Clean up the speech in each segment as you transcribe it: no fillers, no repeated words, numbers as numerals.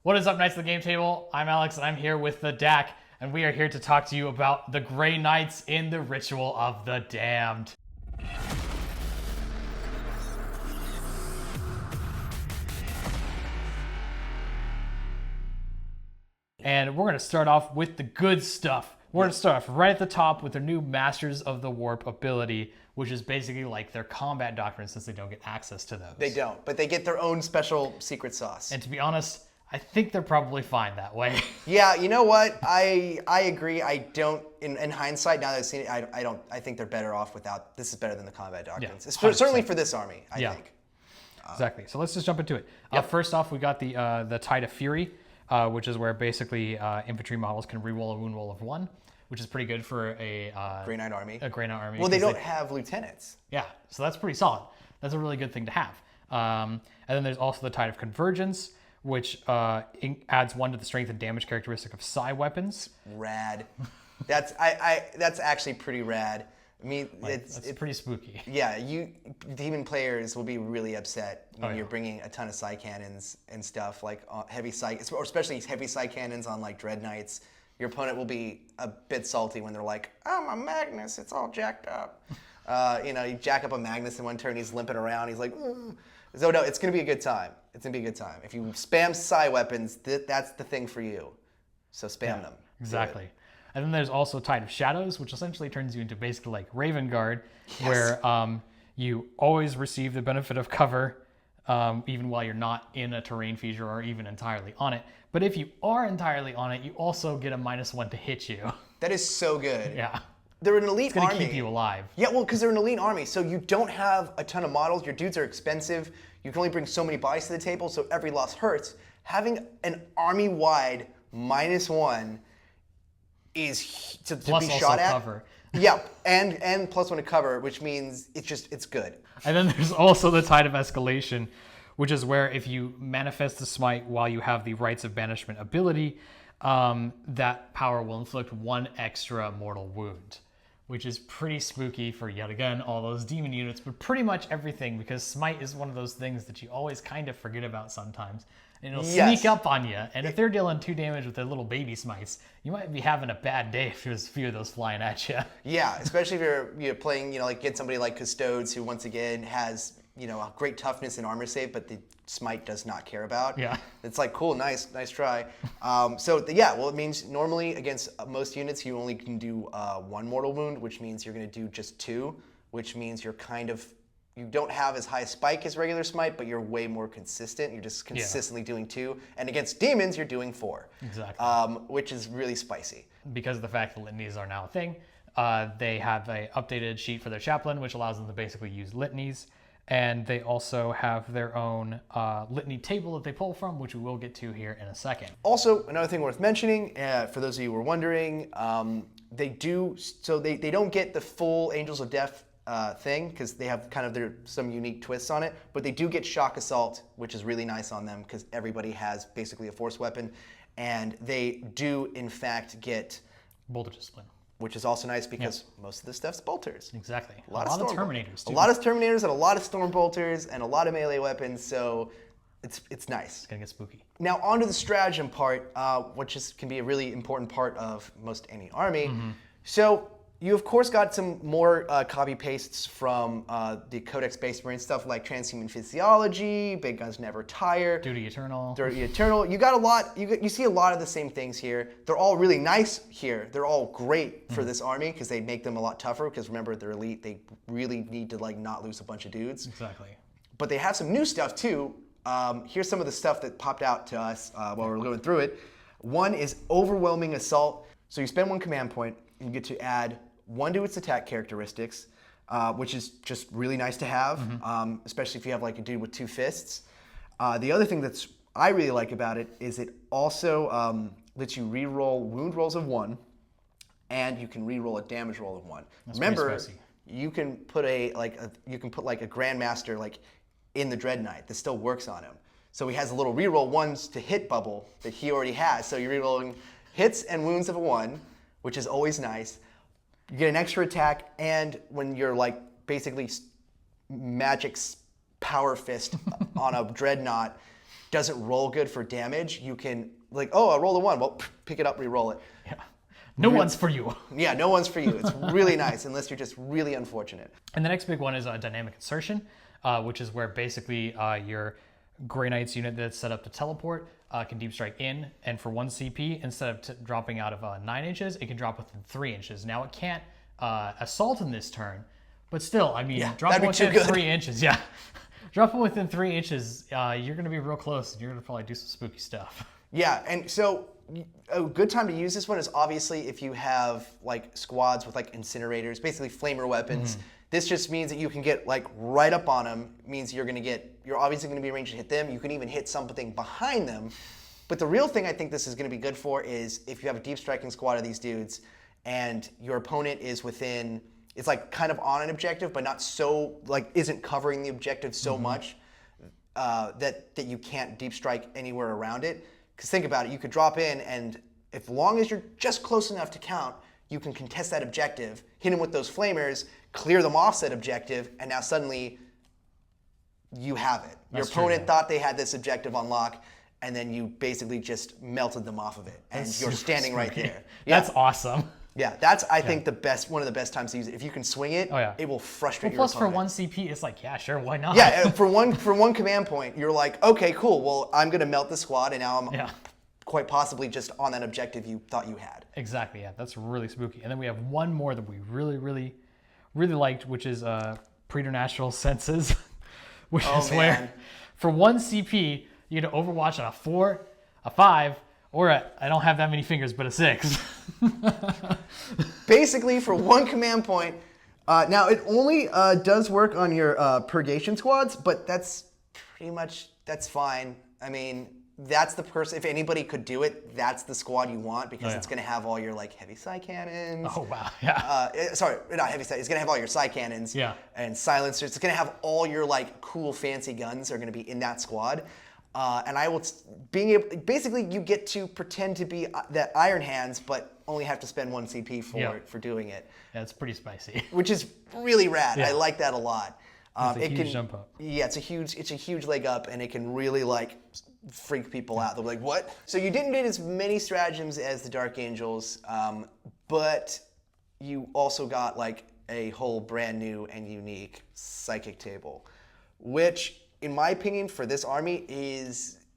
What is up, Knights of the Game Table? I'm Alex, and I'm here with the DAC, and we are here to talk to you about the Grey Knights in the Ritual of the Damned. And we're going to start off with the good stuff. We're going to start off right at the top with their new Masters of the Warp ability, which is basically like their combat doctrine since they don't get access to those. They don't, but they get their own special secret sauce. And to be honest, I think they're probably fine that way. Yeah, you know what? I agree. I don't. In hindsight, now that I've seen it, I don't. I think they're better off without. This is better than the combat doctrines. Yeah, certainly for this army. I think. Exactly. So let's just jump into it. First off, we got the Tide of Fury, which is where basically infantry models can reroll a wound roll of 1, which is pretty good for a Grey Knight army. A Grey Knight army. Well, they don't have lieutenants. Yeah, so that's pretty solid. That's a really good thing to have. And then there's also the Tide of Convergence, which adds 1 to the strength and damage characteristic of psi weapons. Rad. That's actually pretty rad. I mean, it's pretty spooky. Yeah, demon players will be really upset when you're bringing a ton of psi cannons and stuff like heavy psi, or especially heavy psi cannons on like Dread Knights. Your opponent will be a bit salty when they're like, "Oh, my Magnus, it's all jacked up." You jack up a Magnus in one turn, he's limping around, he's like, "Ooh." So no, it's gonna be a good time. It's gonna be a good time. If you spam psi weapons, that's the thing for you. So spam them. Exactly. And then there's also Tide of Shadows, which essentially turns you into basically like Raven Guard, where you always receive the benefit of cover, even while you're not in a terrain feature or even entirely on it. But if you are entirely on it, you also get a -1 to hit you. That is so good. Yeah. They're an elite army. It's gonna keep you alive. Yeah, well, because they're an elite army, so you don't have a ton of models. Your dudes are expensive. You can only bring so many bodies to the table, so every loss hurts. Having an army-wide -1 is to be shot at. Cover. Yeah, and +1 to cover, which means it's good. And then there's also the Tide of Escalation, which is where if you manifest the Smite while you have the Rites of Banishment ability, that power will inflict 1 extra mortal wound, which is pretty spooky for, yet again, all those demon units, but pretty much everything, because Smite is one of those things that you always kind of forget about sometimes. And it'll sneak up on you, and if they're dealing 2 damage with their little baby Smites, you might be having a bad day if there's a few of those flying at you. Yeah, especially if you're playing, get somebody like Custodes, who once again has a great toughness and armor save, but the Smite does not care about. Yeah. It's like, cool, nice try. It means normally against most units you only can do 1 mortal wound, which means you're going to do just 2, which means you don't have as high a spike as regular Smite, but you're way more consistent. You're just consistently doing 2. And against demons, you're doing 4. Exactly. Which is really spicy. Because of the fact that litanies are now a thing, they have an updated sheet for their chaplain, which allows them to basically use litanies. And they also have their own litany table that they pull from, which we will get to here in a second. Also, another thing worth mentioning, for those of you who were wondering, they don't get the full Angels of Death thing, because they have kind of some unique twists on it, but they do get Shock Assault, which is really nice on them, because everybody has basically a force weapon, and they do, in fact, get Bolter Discipline. Which is also nice because most of the stuff's bolters. Exactly. A lot of Terminators, too. A lot of Terminators and a lot of Storm Bolters and a lot of melee weapons, so it's nice. It's going to get spooky. Now, on to the stratagem part, which can be a really important part of most any army. Mm-hmm. So, you of course got some more copy-pastes from the Codex-based Marine stuff like Transhuman Physiology, Big Guns Never Tire. Duty Eternal. You got a lot, you see a lot of the same things here. They're all really nice here. They're all great for this army because they make them a lot tougher, because remember, they're elite. They really need to not lose a bunch of dudes. Exactly. But they have some new stuff too. Here's some of the stuff that popped out to us while we were going through it. One is Overwhelming Assault. So you spend 1 command point, and you get to add 1 to its attack characteristics, which is just really nice to have, especially if you have like a dude with 2 fists. The other thing I really like about it is it also lets you re-roll wound rolls of 1, and you can re-roll a damage roll of 1. That's remember, you can put a Grandmaster in the Dread Knight that still works on him. So he has a little re-roll 1s to hit bubble that he already has. So you're re-rolling hits and wounds of a 1, which is always nice. You get an extra attack, and when you're basically magic power fist on a dreadnought, doesn't roll good for damage, you can like, oh, I rolled a 1. Well, pick it up, re-roll it. Yeah. No one's for you. Yeah, no one's for you. It's really nice unless you're just really unfortunate. And the next big one is dynamic insertion, which is where basically your Grey Knight's unit that's set up to teleport can deep strike in, and for 1 CP, instead of dropping out of 9 inches, it can drop within 3 inches. Now it can't assault in this turn, but still, I mean, drop it within 3 inches. Yeah, drop it within 3 inches. You're going to be real close, and you're going to probably do some spooky stuff. Yeah, and so a good time to use this one is obviously if you have like squads with like incinerators, basically flamer weapons. This just means that you can get like right up on them. It means you're obviously going to be arranged to hit them. You can even hit something behind them. But the real thing I think this is going to be good for is if you have a deep striking squad of these dudes and your opponent is within, it's like kind of on an objective, but not so, like isn't covering the objective so much that you can't deep strike anywhere around it. Because think about it, you could drop in, and as long as you're just close enough to count, you can contest that objective, hit them with those flamers, clear them off that objective, and now suddenly you have it. Your opponent thought they had this objective on lock, and then you basically just melted them off of it, and you're standing right there. Yeah. That's awesome. Yeah, that's I think one of the best times to use it. If you can swing it, it will frustrate your opponent. Plus for 1 CP, it's like, yeah, sure, why not? Yeah, for one command point, you're like, okay, cool. Well, I'm gonna melt the squad, and now I'm quite possibly just on that objective you thought you had. Exactly. Yeah, that's really spooky. And then we have one more that we really liked, which is International Census, which is where for 1 CP you get to Overwatch on a 4, a 5. Or I don't have that many fingers, but a 6. Basically, for 1 command point. Now, it only does work on your purgation squads, but that's pretty much, that's fine. I mean, that's the person, if anybody could do it, that's the squad you want because it's going to have all your like heavy side cannons. Oh, wow. Yeah. Sorry, not heavy side. It's going to have all your side cannons and silencers. It's going to have all your like cool fancy guns are going to be in that squad. And I will basically you get to pretend to be that Iron Hands, but only have to spend 1 CP for doing it. Yeah, it's pretty spicy. Which is really rad. I like that a lot. It's a huge jump up. Yeah, it's a huge leg up, and it can really like freak people out. They're like, what? So you didn't get as many stratagems as the Dark Angels, but you also got like a whole brand new and unique psychic table, which in my opinion, for this army,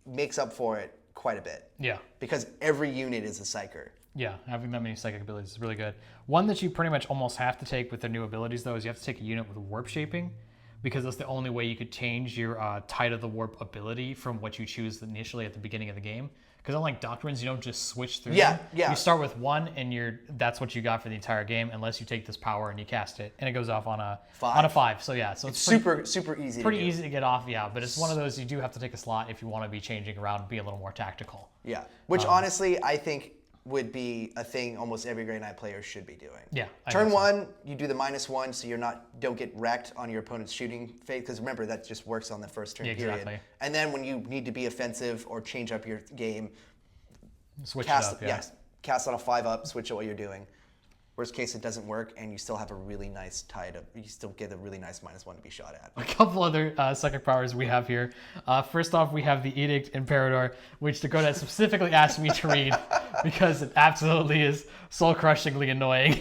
makes up for it quite a bit. Yeah. Because every unit is a psyker. Yeah, having that many psychic abilities is really good. One that you pretty much almost have to take with their new abilities, though, is you have to take a unit with warp shaping, because that's the only way you could change your Tide of the Warp ability from what you choose initially at the beginning of the game. Because unlike Doctrines, you don't just switch through them. You start with 1, and that's what you got for the entire game, unless you take this power and you cast it, and it goes off on a 5. So yeah, so it's super easy. Pretty easy to get off, yeah. But it's one of those you do have to take a slot if you want to be changing around and be a little more tactical. Yeah, which honestly I think would be a thing almost every Grey Knight player should be doing. Yeah. Turn 1, you do the -1, so don't get wrecked on your opponent's shooting phase. Because remember, that just works on the first turn period. Exactly. And then when you need to be offensive or change up your game, cast on a 5-up, switch it while you're doing. Worst case, it doesn't work, and you still have a really nice tide of. You still get a really nice -1 to be shot at. A couple other psychic powers we have here. First off, we have the Edict Imperator, which Dakota specifically asked me to read because it absolutely is soul-crushingly annoying.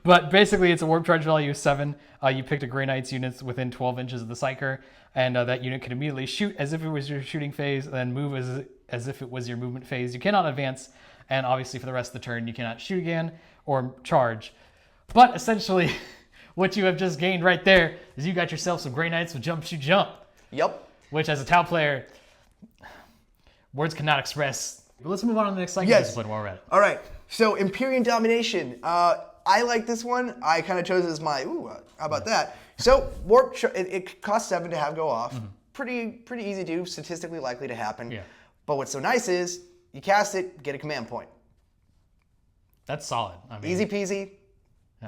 But basically, it's a warp charge value of 7. You picked a Grey Knight's units within 12 inches of the psyker, and that unit can immediately shoot as if it was your shooting phase, and then move as if it was your movement phase. You cannot advance, and obviously for the rest of the turn, you cannot shoot again or charge. But essentially, what you have just gained right there is you got yourself some Grey Knights with jump, shoot, jump. Yep. Which, as a Tau player, words cannot express. But let's move on to the next psychic discipline while we're at it. All right. So Empyrean Domination. I like this one. I kind of chose it as my, how about that? So warp, it costs 7 to have go off. Mm-hmm. Pretty easy to do, statistically likely to happen. Yeah. But what's so nice is you cast it, get a command point. That's solid. I mean, easy peasy,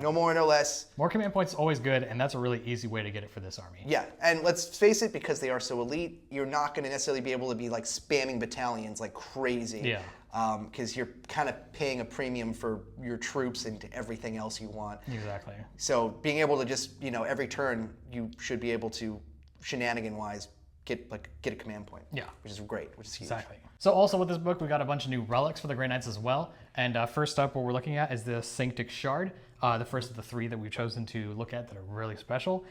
no more, no less. More command points is always good, and that's a really easy way to get it for this army. Yeah, and let's face it, because they are so elite, you're not going to necessarily be able to be like spamming battalions like crazy. Yeah. Because you're kind of paying a premium for your troops and everything else you want. Exactly. So being able to just, every turn, you should be able to, shenanigan-wise, get a command point. Yeah. Which is great, which is huge. Exactly. So also with this book, we got a bunch of new relics for the Grey Knights as well. And first up, what we're looking at is the Sanctic Shard, the first of the 3 that we've chosen to look at that are really special.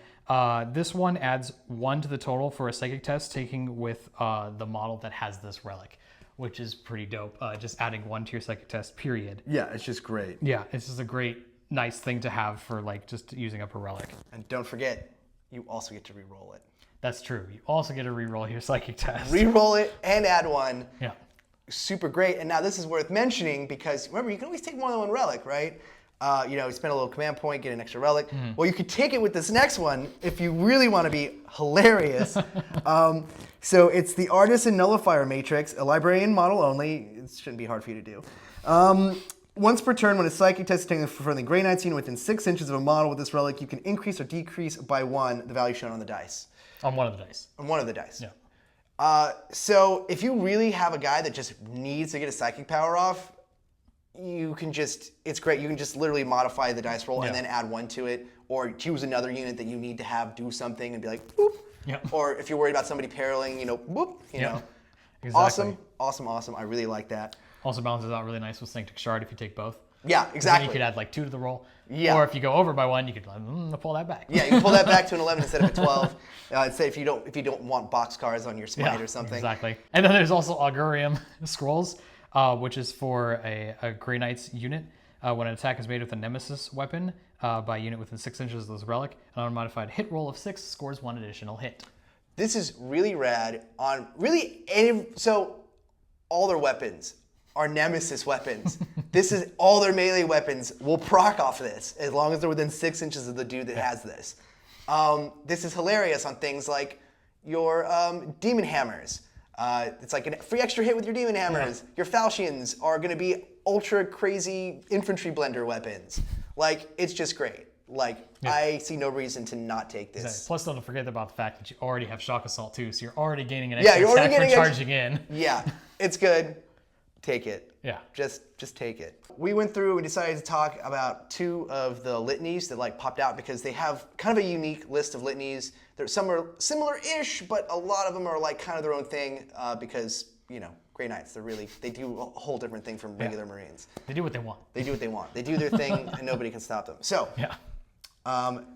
This one adds 1 to the total for a psychic test, taking with the model that has this relic, which is pretty dope. Just adding 1 to your psychic test, period. Yeah, it's just great. Yeah, it's just a great, nice thing to have for like just using up a relic. And don't forget, you also get to re-roll it. That's true. You also get to re-roll your psychic test. Re-roll it and add 1. Yeah. Super great. And now this is worth mentioning because remember, you can always take more than 1 relic, right? You spend a little command point, get an extra relic. Well, you could take it with this next one if you really want to be hilarious. So it's the Artisan Nullifier Matrix, a librarian model only. It shouldn't be hard for you to do. Once per turn, when a psychic test is taken from the Grey Knights unit within 6 inches of a model with this relic, you can increase or decrease by 1 the value shown on the dice. On one of the dice. On one of the dice. Yeah. So if you really have a guy that just needs to get a psychic power off, you can just, it's great. You can just literally modify the dice roll and then add 1 to it, or choose another unit that you need to have do something and be like, boop. Yeah. Or if you're worried about somebody paralleling, boop, you know. Exactly. Awesome. I really like that. Also balances out really nice with Sanctic Shard if you take both. Yeah, exactly. Then you could add like 2 to the roll. Yeah. Or if you go over by 1, you could pull that back. Yeah, you can pull that back to an 11 instead of a 12. Say if you don't want boxcars on your Smite or something. Exactly. And then there's also Auger Im scrolls, which is for a Grey Knights unit. When an attack is made with a Nemesis weapon by a unit within 6 inches of this relic, an unmodified hit roll of 6 scores 1 additional hit. This is really rad on so all their weapons are Nemesis weapons. This is all their melee weapons will proc off this as long as they're within 6 inches of the dude that has this. This is hilarious on things like your demon hammers. It's like a free extra hit with your demon hammers. Yeah. Your falchions are going to be ultra crazy infantry blender weapons. Like, it's just great. Like, I see no reason to not take this. Exactly. Plus, don't forget about the fact that you already have Shock Assault too, so you're already gaining an extra attack for charging in. Yeah, it's good. Take it. Yeah. Just take it. We went through and decided to talk about 2 of the litanies that like popped out because they have kind of a unique list of litanies. Some are similar-ish, but a lot of them are like kind of their own thing because, Grey Knights, they do a whole different thing from regular Marines. They do what they want. They do what they want. They do their thing and nobody can stop them. So,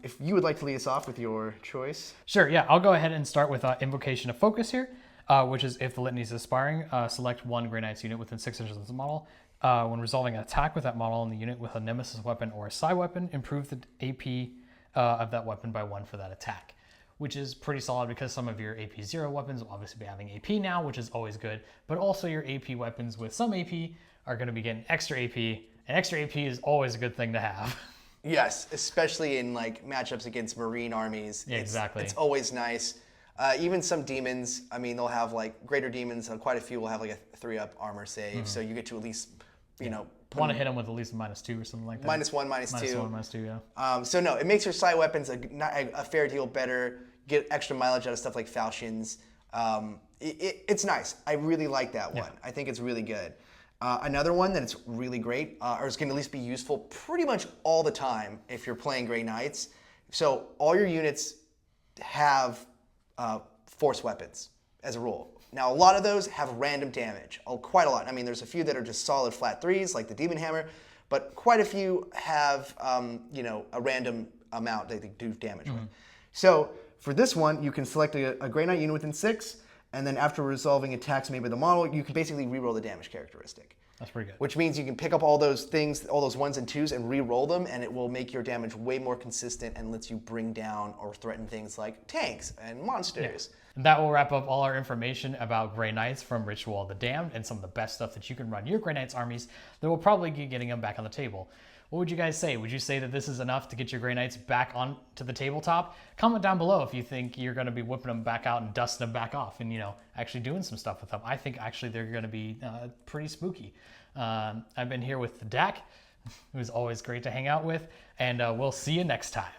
if you would like to lead us off with your choice. Sure, yeah. I'll go ahead and start with Invocation of Focus here. Which is if the litany is aspiring, select 1 Grey Knights unit within 6 inches of the model. When resolving an attack with that model in the unit with a Nemesis weapon or a Psi weapon, improve the AP of that weapon by 1 for that attack, which is pretty solid because some of your AP 0 weapons will obviously be having AP now, which is always good, but also your AP weapons with some AP are going to be getting extra AP, and extra AP is always a good thing to have. Yes, especially in like matchups against Marine armies. Yeah, exactly. It's always nice. Even some demons, they'll have like greater demons, quite a few will have like a 3-up armor save, so you get to at least, want to hit them with at least a -2 or something like that. -1, -2. -1, yeah. So no, it makes your Psi weapons a fair deal better, get extra mileage out of stuff like falchions. It's nice. I really like that one. I think it's really good. Another one that it's really great, or is going to at least be useful pretty much all the time if you're playing Grey Knights. So all your units have force weapons as a rule. Now, a lot of those have random damage, quite a lot. There's a few that are just solid flat 3s, like the Demon Hammer, but quite a few have, a random amount that they do damage with. So for this one, you can select a Grey Knight unit within 6, and then after resolving attacks made by the model, you can basically reroll the damage characteristic. That's pretty good. Which means you can pick up all those things, all those 1s and 2s, and re-roll them, and it will make your damage way more consistent and lets you bring down or threaten things like tanks and monsters. Yeah. And that will wrap up all our information about Grey Knights from Ritual of the Damned and some of the best stuff that you can run your Grey Knights armies that will probably be getting them back on the table. What would you guys say? Would you say that this is enough to get your Grey Knights back onto the tabletop? Comment down below if you think you're going to be whipping them back out and dusting them back off and, actually doing some stuff with them. I think actually they're going to be pretty spooky. I've been here with Dak, who's always great to hang out with, and we'll see you next time.